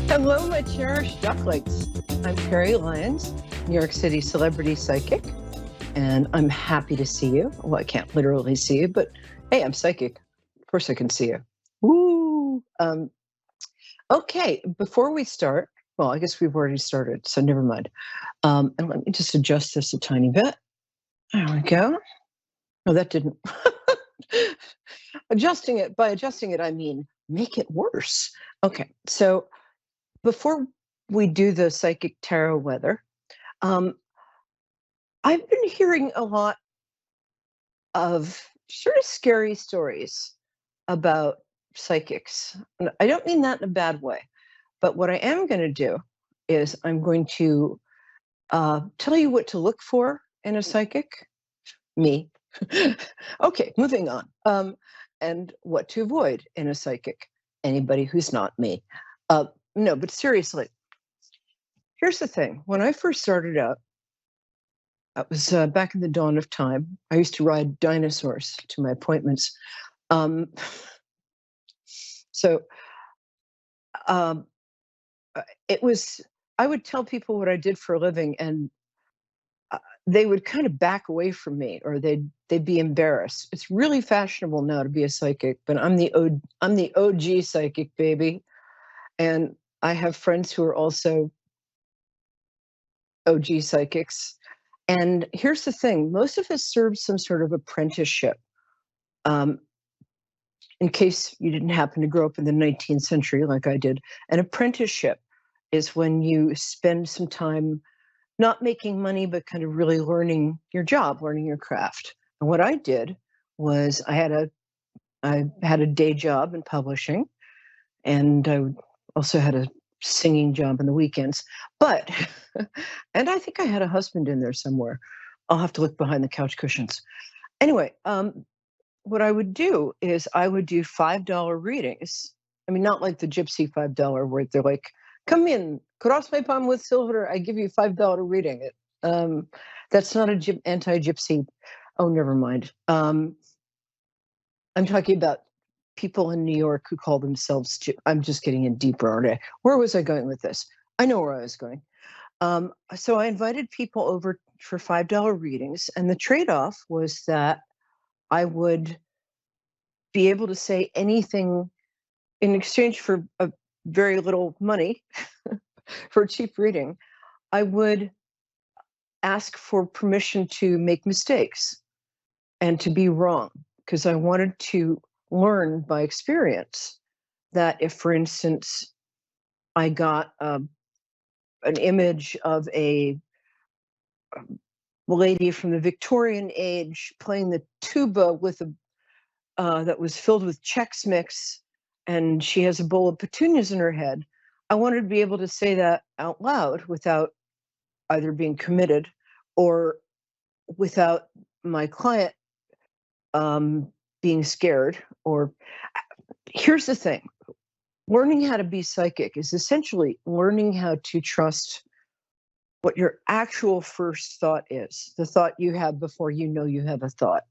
Hello, my cherished ducklings. I'm Peri, Lyons, New York City celebrity psychic, and I'm happy to see you. Well, I can't literally see you, but hey, I'm psychic. Of course I can see you. Woo! Okay, before we start, well, I guess we've already started, so never mind. And let me just adjust this a tiny bit. There we go. No, that didn't. By adjusting it, I mean make it worse. Okay, so before we do the psychic tarot weather, um, I've been hearing a lot of sort of scary stories about psychics. And I don't mean that in a bad way, but what I am going to do is I'm going to tell you what to look for in a psychic, me. Okay, moving on. And what to avoid in a psychic, anybody who's not me. No, but seriously, here's the thing. When I first started out, that was back in the dawn of time. I used to ride dinosaurs to my appointments. Um, so um, it was, I would tell people what I did for a living, and they would kind of back away from me, or they'd be embarrassed. It's really fashionable now to be a psychic, but I'm the OG psychic, baby. And I have friends who are also OG psychics. And here's the thing, most of us served some sort of apprenticeship. In case you didn't happen to grow up in the 19th century like I did, an apprenticeship is when you spend some time not making money, but kind of really learning your job, learning your craft. And what I did was I had a day job in publishing, and I also had a singing job on the weekends. But, and I think I had a husband in there somewhere. I'll have to look behind the couch cushions. Anyway, what I would do is I would do $5 readings. I mean, not like the gypsy $5 where they're like, come in, cross my palm with silver, I give you $5 reading. That's not a anti-gypsy. Oh, never mind. I'm talking about people in New York who call themselves, I'm just getting in deeper, aren't I? Where was I going with this? I know where I was going. So I invited people over for $5 readings, and the trade-off was that I would be able to say anything in exchange for a very little money for a cheap reading. I would ask for permission to make mistakes and to be wrong, because I wanted to learn by experience that if, for instance, I got an image of a lady from the Victorian age playing the tuba with that was filled with Chex Mix, and she has a bowl of petunias in her head, I wanted to be able to say that out loud without either being committed or without my client being scared. Or here's the thing, learning how to be psychic is essentially learning how to trust what your actual first thought is, the thought you have before you know you have a thought.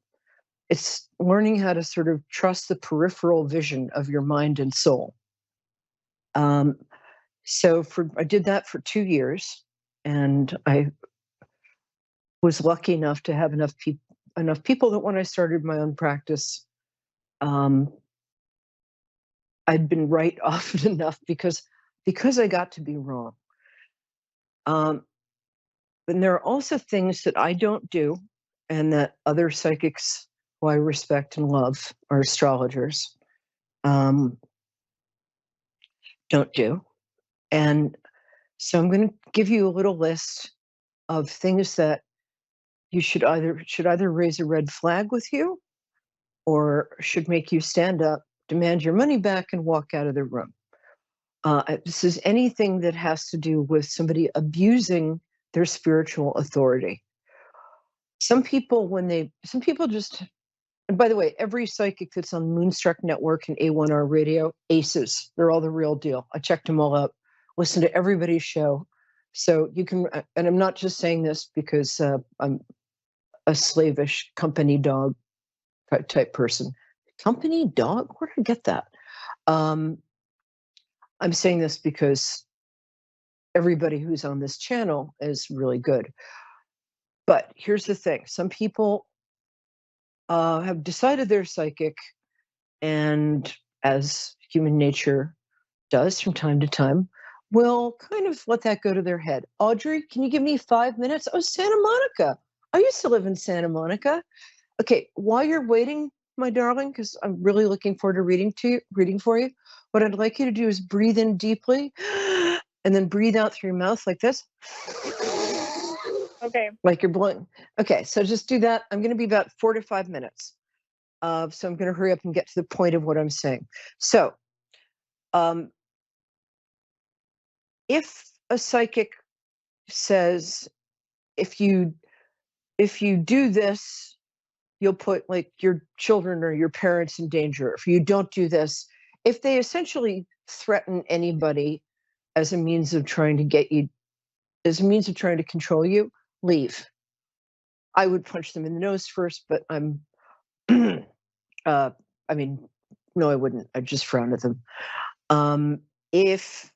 It's learning how to sort of trust the peripheral vision of your mind and soul. So I did that for 2 years, and I was lucky enough to have enough people that when I started my own practice, I'd been right often enough because I got to be wrong. And there are also things that I don't do, and that other psychics who I respect and love, or astrologers, don't do. And so I'm going to give you a little list of things that you should either raise a red flag with you, or should make you stand up, demand your money back, and walk out of the room. This is anything that has to do with somebody abusing their spiritual authority. Some people just, and by the way, every psychic that's on Moonstruck Network and A1R Radio, aces, they're all the real deal. I checked them all out, listen to everybody's show. So you can, and I'm not just saying this because I'm a slavish company dog type person. Company dog? Where did I get that? I'm saying this because everybody who's on this channel is really good. But here's the thing. Some people have decided they're psychic, and as human nature does from time to time, will kind of let that go to their head. Audrey, can you give me 5 minutes? Oh, Santa Monica. I used to live in Santa Monica. Okay, while you're waiting, my darling, because I'm really looking forward to reading for you, what I'd like you to do is breathe in deeply and then breathe out through your mouth like this. Okay. Like you're blowing. Okay, so just do that. I'm going to be about 4 to 5 minutes. So I'm going to hurry up and get to the point of what I'm saying. So, if a psychic says, if you do this, you'll put like your children or your parents in danger. If you don't do this, if they essentially threaten anybody as a means of trying to get you, as a means of trying to control you, leave. I would punch them in the nose first, but I'm, I mean, no, I wouldn't. I'd just frown at them. If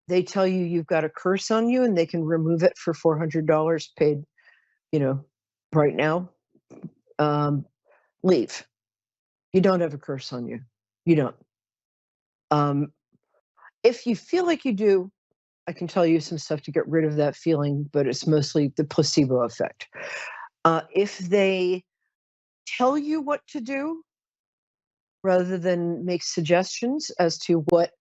they tell you you've got a curse on you and they can remove it for $400 paid, right now, leave. You don't have a curse on you. You don't. If you feel like you do, I can tell you some stuff to get rid of that feeling, but it's mostly the placebo effect. If they tell you what to do rather than make suggestions as to what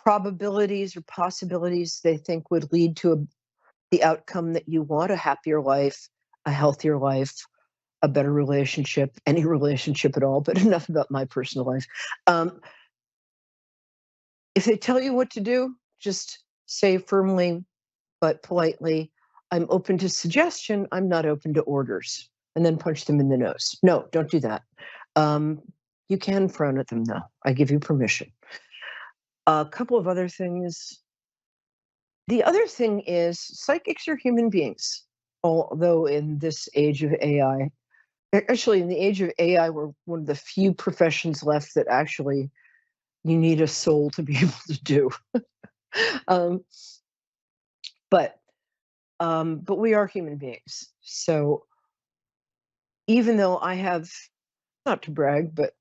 probabilities or possibilities they think would lead to the outcome that you want, a happier life, a healthier life, a better relationship, any relationship at all, but enough about my personal life. If they tell you what to do, just say firmly but politely, I'm open to suggestion, I'm not open to orders, and then punch them in the nose. No, don't do that. You can frown at them though. I give you permission. A couple of other things. The other thing is psychics are human beings, although in this age of AI, actually in the age of AI, we're one of the few professions left that actually you need a soul to be able to do. But we are human beings. So even though I have, not to brag, but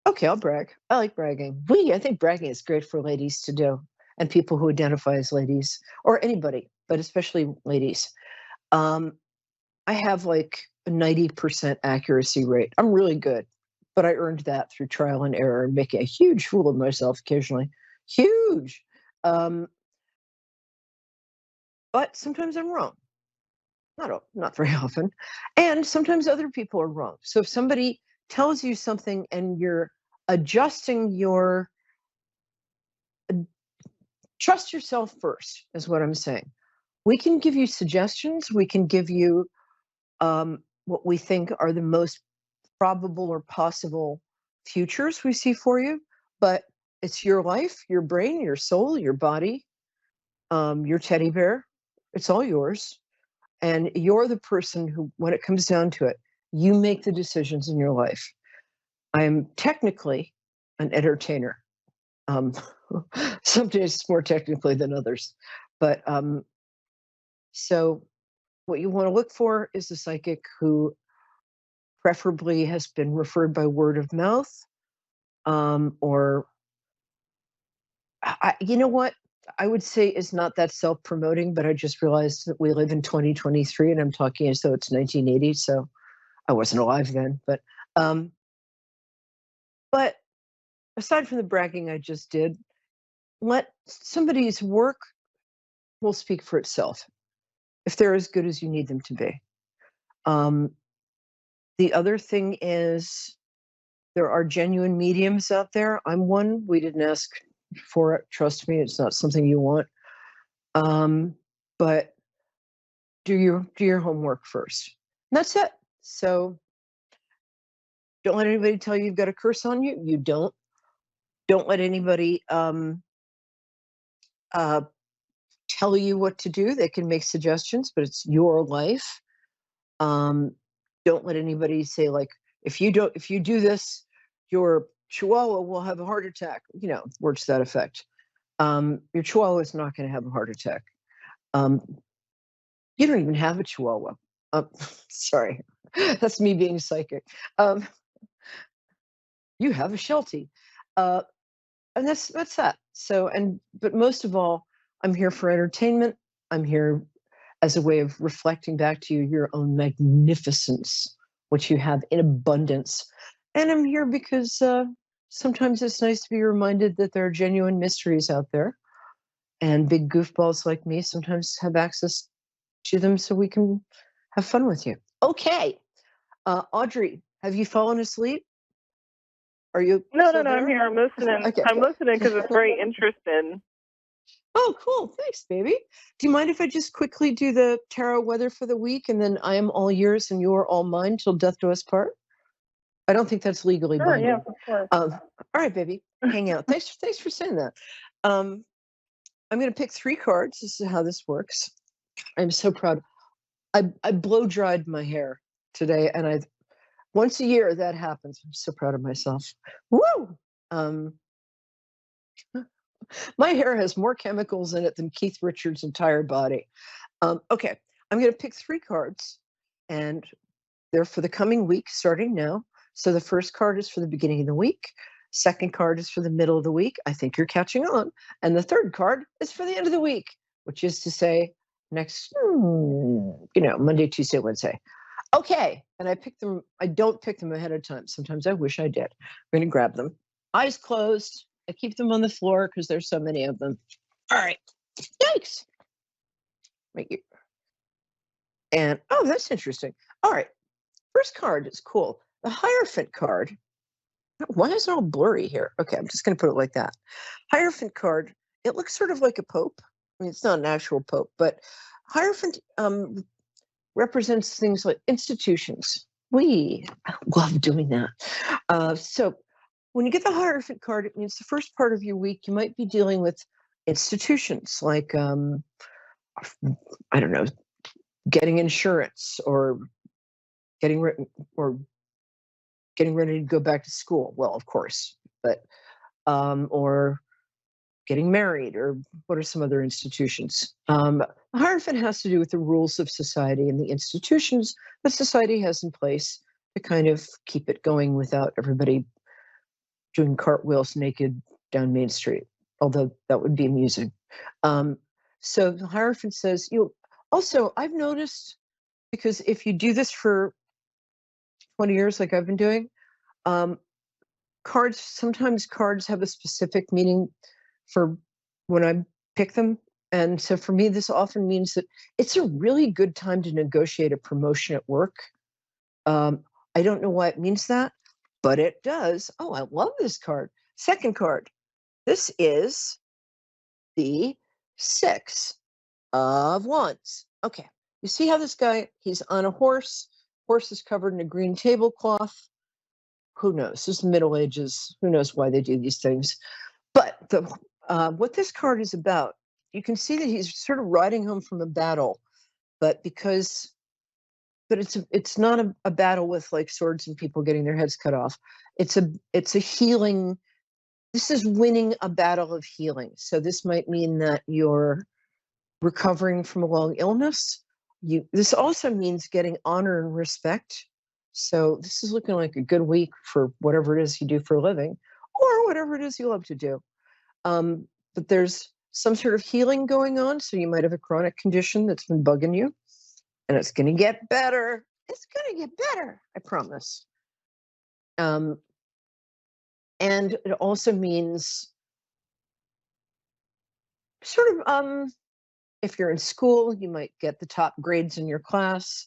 okay, I'll brag. I like bragging. I think bragging is great for ladies to do, and people who identify as ladies, or anybody, but especially ladies. I have like a 90% accuracy rate. I'm really good, but I earned that through trial and error and making a huge fool of myself occasionally. Huge. But sometimes I'm wrong. Not very often. And sometimes other people are wrong. So if somebody tells you something and you're adjusting trust yourself first, is what I'm saying. We can give you suggestions. We can give you what we think are the most probable or possible futures we see for you. But it's your life, your brain, your soul, your body, your teddy bear. It's all yours. And you're the person who, when it comes down to it, you make the decisions in your life. I am technically an entertainer. Some days more technically than others. But so what you want to look for is a psychic who preferably has been referred by word of mouth, or you know what? I would say is not that self-promoting, but I just realized that we live in 2023 and I'm talking as though it's 1980. So I wasn't alive then, but aside from the bragging I just did, let somebody's work will speak for itself if they're as good as you need them to be. The other thing is there are genuine mediums out there. I'm one. We didn't ask for it. Trust me, it's not something you want. But do your homework first. And that's it. So don't let anybody tell you you've got a curse on you. You don't. Don't let anybody tell you what to do. They can make suggestions, but it's your life. Don't let anybody say like, if you do this, your chihuahua will have a heart attack. Words to that effect. Your Chihuahua is not going to have a heart attack. Um, you don't even have a Chihuahua. Sorry, that's me being psychic. You have a Sheltie, and that's that. So, but most of all, I'm here for entertainment. I'm here as a way of reflecting back to you your own magnificence, which you have in abundance. And I'm here because sometimes it's nice to be reminded that there are genuine mysteries out there, and big goofballs like me sometimes have access to them, so we can have fun with you. Okay, Audrey, have you fallen asleep? Are you No, still there? I'm here. I'm listening. Okay. I'm listening because it's very interesting. Oh, cool. Thanks, baby. Do you mind if I just quickly do the tarot weather for the week, and then I am all yours and you're all mine till death do us part? I don't think that's legally Sure, binding. yeah, of course. All right, baby. Hang out. Thanks for saying that. I'm going to pick 3 cards. This is how this works. I'm so proud. I blow dried my hair today, and once a year that happens. I'm so proud of myself. Woo! My hair has more chemicals in it than Keith Richards' entire body. Okay, I'm going to pick 3 cards, and they're for the coming week, starting now. So the first card is for the beginning of the week. Second card is for the middle of the week. I think you're catching on. And the third card is for the end of the week, which is to say next, Monday, Tuesday, Wednesday. Okay, and I pick them. I don't pick them ahead of time. Sometimes I wish I did. I'm going to grab them. Eyes closed. I keep them on the floor because there's so many of them. All right. Yikes. And, oh, that's interesting. All right. First card is cool. The Hierophant card. Why is it all blurry here? Okay, I'm just going to put it like that. Hierophant card. It looks sort of like a pope. I mean, it's not an actual pope, but Hierophant represents things like institutions. We love doing that. So when you get the Hierophant card, it means the first part of your week, you might be dealing with institutions like, I don't know, getting insurance or getting ready to go back to school. Well, of course, but or getting married, or what are some other institutions? Hierophant has to do with the rules of society and the institutions that society has in place to kind of keep it going without everybody doing cartwheels naked down Main Street, although that would be amusing. So the Hierophant says, also, I've noticed, because if you do this for 20 years like I've been doing, sometimes cards have a specific meaning for when I pick them. And so for me, this often means that it's a really good time to negotiate a promotion at work. I don't know why it means that, but it does. Oh, I love this card. Second card. This is the 6 of Wands. Okay. You see how this guy, he's on a horse. Horse is covered in a green tablecloth. Who knows? This is the Middle Ages. Who knows why they do these things? But what this card is about, you can see that he's sort of riding home from a battle, but it's not a battle with like swords and people getting their heads cut off. It's a healing. This is winning a battle of healing. So this might mean that you're recovering from a long illness. This also means getting honor and respect. So this is looking like a good week for whatever it is you do for a living, or whatever it is you love to do. But there's some sort of healing going on. So you might have a chronic condition that's been bugging you, and it's going to get better. It's going to get better, I promise. And it also means sort of, if you're in school, you might get the top grades in your class.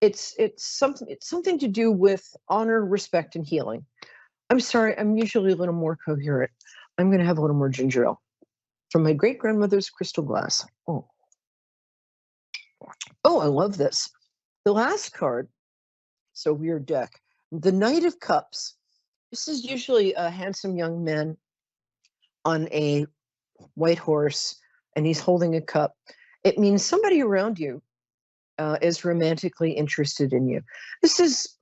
It's something to do with honor, respect, and healing. I'm sorry, I'm usually a little more coherent. I'm going to have a little more ginger ale from my great grandmother's crystal glass. Oh, I love this. The last card, so weird deck, the Knight of Cups. This is usually a handsome young man on a white horse, and he's holding a cup. It means somebody around you is romantically interested in you. This is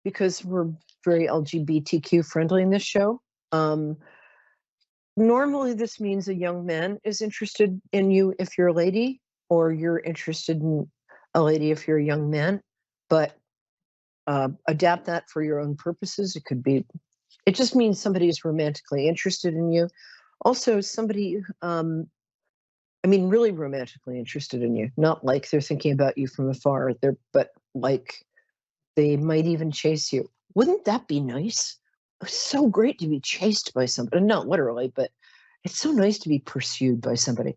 because we're very LGBTQ friendly in this show. Normally, this means a young man is interested in you if you're a lady, or you're interested in a lady if you're a young man. But adapt that for your own purposes. It could be, it just means somebody is romantically interested in you. Also, somebody, I mean, really romantically interested in you, not like they're thinking about you from afar, but like they might even chase you. Wouldn't that be nice? It's so great to be chased by somebody, not literally, but it's so nice to be pursued by somebody.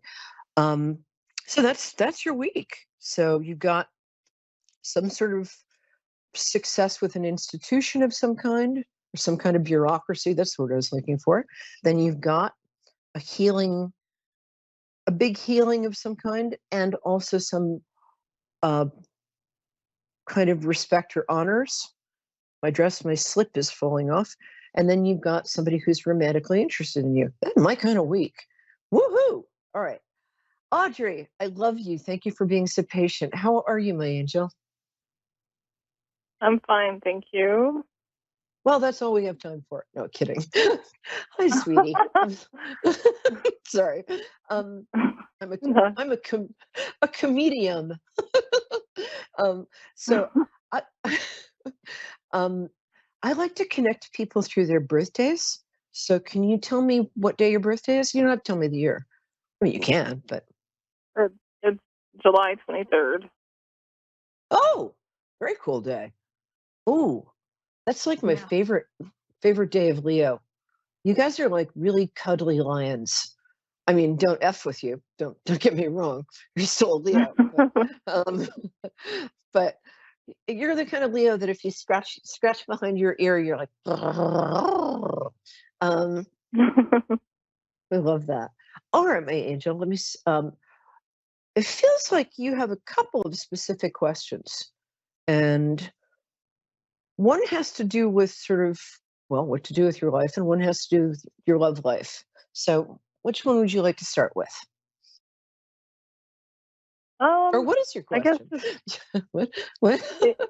Um, so that's your week. So you've got some sort of success with an institution of some kind, or some kind of bureaucracy. That's what I was looking for. Then you've got a healing, a big healing of some kind, and also some uh, kind of respect or honors. My slip is falling off. And then you've got somebody who's romantically interested in you. That's my kind of week. Woohoo! All right. Audrey, I love you. Thank you for being so patient. How are you, my angel? I'm fine, thank you. Well, that's all we have time for. No, kidding. Hi, sweetie. Sorry. I'm a No. I'm a comedian. So I um I like to connect people through their birthdays. So can you tell me what day your birthday is? You don't have to tell me the year. I mean, you can, but It's July 23rd. oh, very cool day. Oh, that's like my Yeah. favorite day of Leo. You guys are like really cuddly lions. I mean, don't F with you. Don't get me wrong. You're still a Leo, um, but you're the kind of Leo that if you scratch behind your ear, you're like, um, I love that. All right, my angel. It feels like you have a couple of specific questions, and one has to do with sort of, well, what to do with your life, and one has to do with your love life. So, which one would you like to start with? Or what is your I guess question? What? What?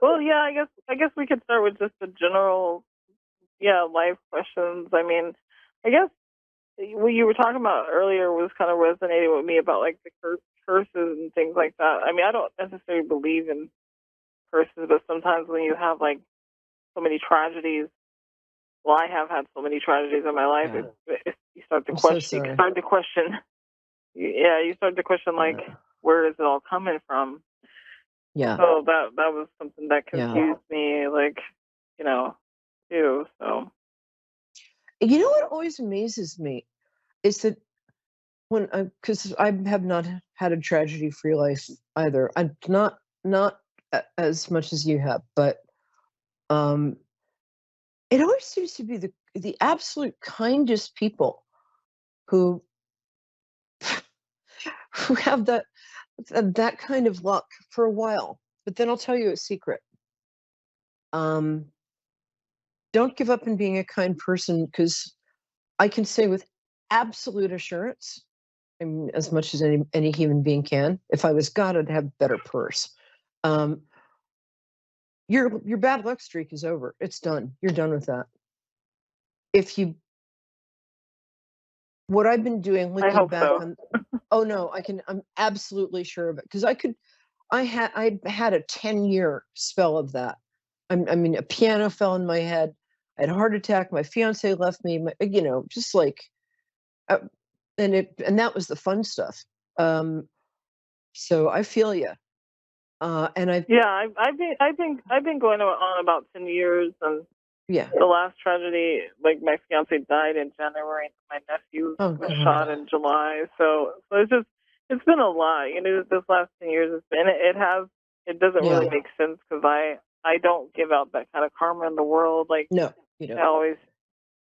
well, yeah, I guess we could start with just the general, yeah, life questions. I mean, I guess what you were talking about earlier was kind of resonating with me about like the curses and things like that. I mean, I don't necessarily believe in curses, but sometimes when you have like so many tragedies, well, I have had so many tragedies in my life. Yeah. You start to I'm so question. You sorry. start to question. Yeah, you start to question like, Yeah. where is it all coming from? Yeah. So that was something that Yeah. confused me, like, you know, too. So You know what always amazes me is that when because I have not had a tragedy-free life either. I'm not as much as you have, but um, it always seems to be the absolute kindest people who who have that kind of luck for a while. But then I'll tell you a secret. Um, don't give up in being a kind person, because I can say with absolute assurance, I mean, as much as any human being can, if I was God, I'd have a better purse. Um, your bad luck streak is over. It's done. You're done with that. If you What I've been doing, I looking hope back so. on, oh no, I'm absolutely sure of it, because I had a 10-year spell of that. I mean, a piano fell in my head. I had a heart attack. My fiance left me. Just like, uh, and that was the fun stuff. Um, so I feel you. And Yeah, I've been going on about 10 years, and yeah. the last tragedy, like my fiance died in January, and my nephew Oh was God. shot in July. So it's been a lot. You know, this last 10 years has been. It doesn't really Yeah. make sense because I don't give out that kind of karma in the world. Like No, you I don't. always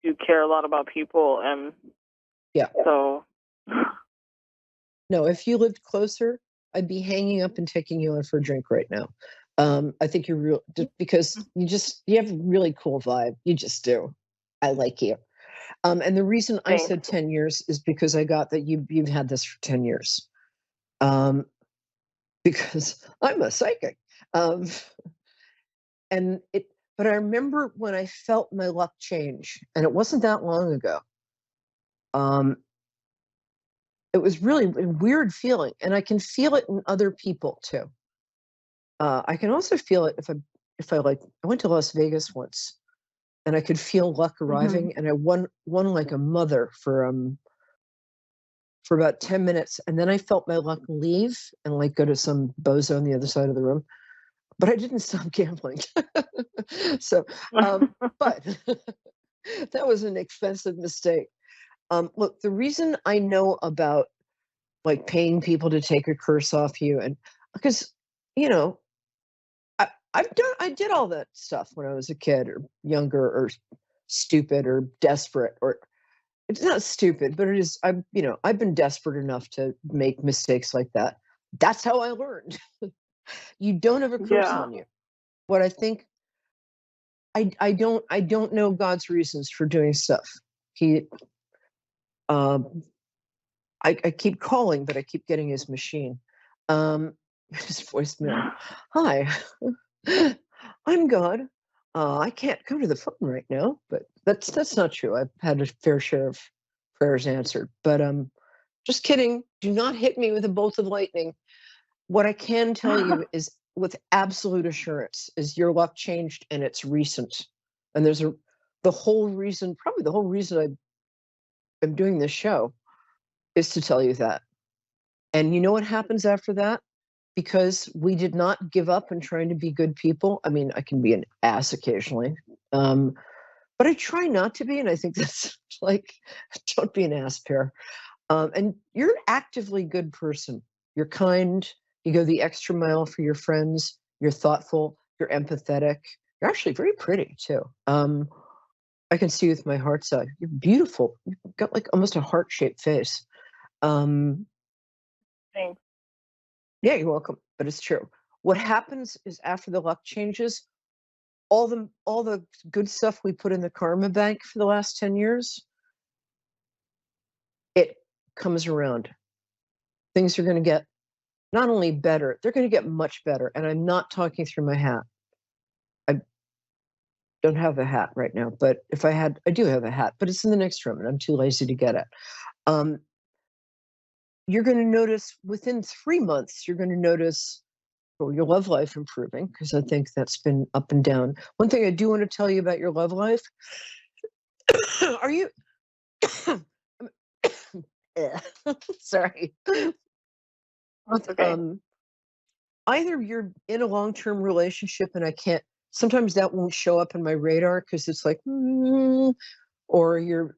do care a lot about people, and Yeah. so No, if you lived closer, I'd be hanging up and taking you out for a drink right now. I think you're real, just because you have a really cool vibe. You just do. I like you. And the reason I thanks. said 10 years is because I got that you've had this for 10 years. Um, because I'm a psychic. Um, and it but I remember when I felt my luck change, and it wasn't that long ago. Um, it was really a weird feeling, and I can feel it in other people too. I can also feel it if I like. I went to Las Vegas once, and I could feel luck arriving, and I won like a mother for about 10 minutes, and then I felt my luck leave and like go to some bozo on the other side of the room. But I didn't stop gambling. So, but that was an expensive mistake. Look, the reason I know about like paying people to take a curse off you, and because you know, I did all that stuff when I was a kid or younger or stupid or desperate, or it's not stupid, but it is. I've been desperate enough to make mistakes like that. That's how I learned. You don't have a curse Yeah. on you. What I think, I don't know God's reasons for doing stuff. He, um, I keep calling, but I keep getting his machine. His voicemail. Hi, I'm God. I can't come to the phone right now, but that's not true. I've had a fair share of prayers answered, but just kidding. Do not hit me with a bolt of lightning. What I can tell you is with absolute assurance is your luck changed and it's recent. And probably the whole reason I'm doing this show is to tell you that. And you know what happens after that? Because we did not give up in trying to be good people. I mean, I can be an ass occasionally, but I try not to be. And I think that's like, don't be an ass, Pear. And you're an actively good person. You're kind. You go the extra mile for your friends. You're thoughtful. You're empathetic. You're actually very pretty too. I can see with my heart's eye. You're beautiful. You've got like almost a heart-shaped face. Thanks. Yeah, you're welcome. But it's true. What happens is after the luck changes, all the good stuff we put in the karma bank for the last 10 years, it comes around. Things are going to get not only better, they're going to get much better. And I'm not talking through my hat. I don't have a hat right now, but if I had, I do have a hat, but it's in the next room and I'm too lazy to get it. You're going to notice within 3 months, you're going to notice your love life improving, because I think that's been up and down. One thing I do want to tell you about your love life, are you, sorry. That's okay. Either you're in a long-term relationship and sometimes that won't show up in my radar because it's like, or you're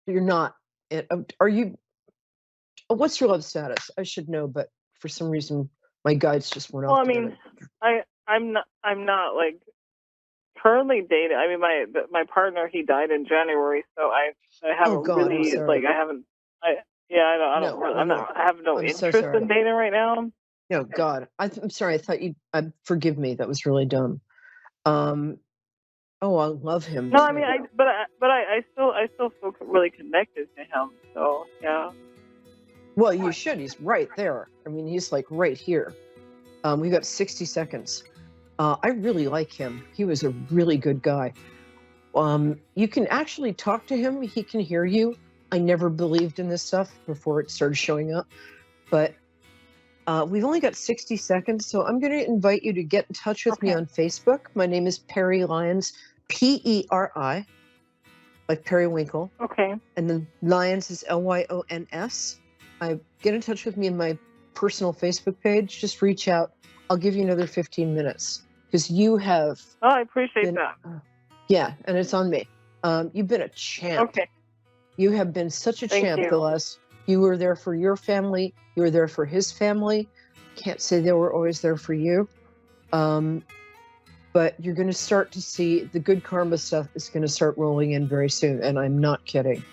not. Are you, what's your love status? I should know, but for some reason my guides just went off. Well, I mean, I'm not like currently dating. I mean, my partner, he died in January, so I haven't really like I haven't. I have no interest in dating right now. No, God, I'm sorry. I thought forgive me. That was really dumb. Oh, I love him. No, I mean, I still feel really connected to him. So yeah. Well, you should. He's right there. I mean, he's like right here. We got 60 seconds. I really like him. He was a really good guy. You can actually talk to him. He can hear you. I never believed in this stuff before it started showing up, but we've only got 60 seconds, so I'm going to invite you to get in touch with me on Facebook. My name is Peri Lyons, Peri, like periwinkle. Okay. And then Lyons is Lyons. Get in touch with me in my personal Facebook page. Just reach out. I'll give you another 15 minutes because you have. Oh, I appreciate that. Yeah, and it's on me. You've been a champ. Okay. You have been such a champ the last. You were there for your family. You were there for his family. Can't say they were always there for you. But you're going to start to see the good karma stuff is going to start rolling in very soon. And I'm not kidding.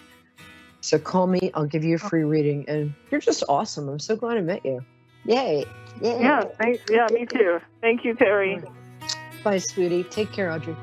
So call me. I'll give you a free reading. And you're just awesome. I'm so glad I met you. Yay. Yeah, me too. Thank you, Peri. Bye, sweetie. Take care, Audrey.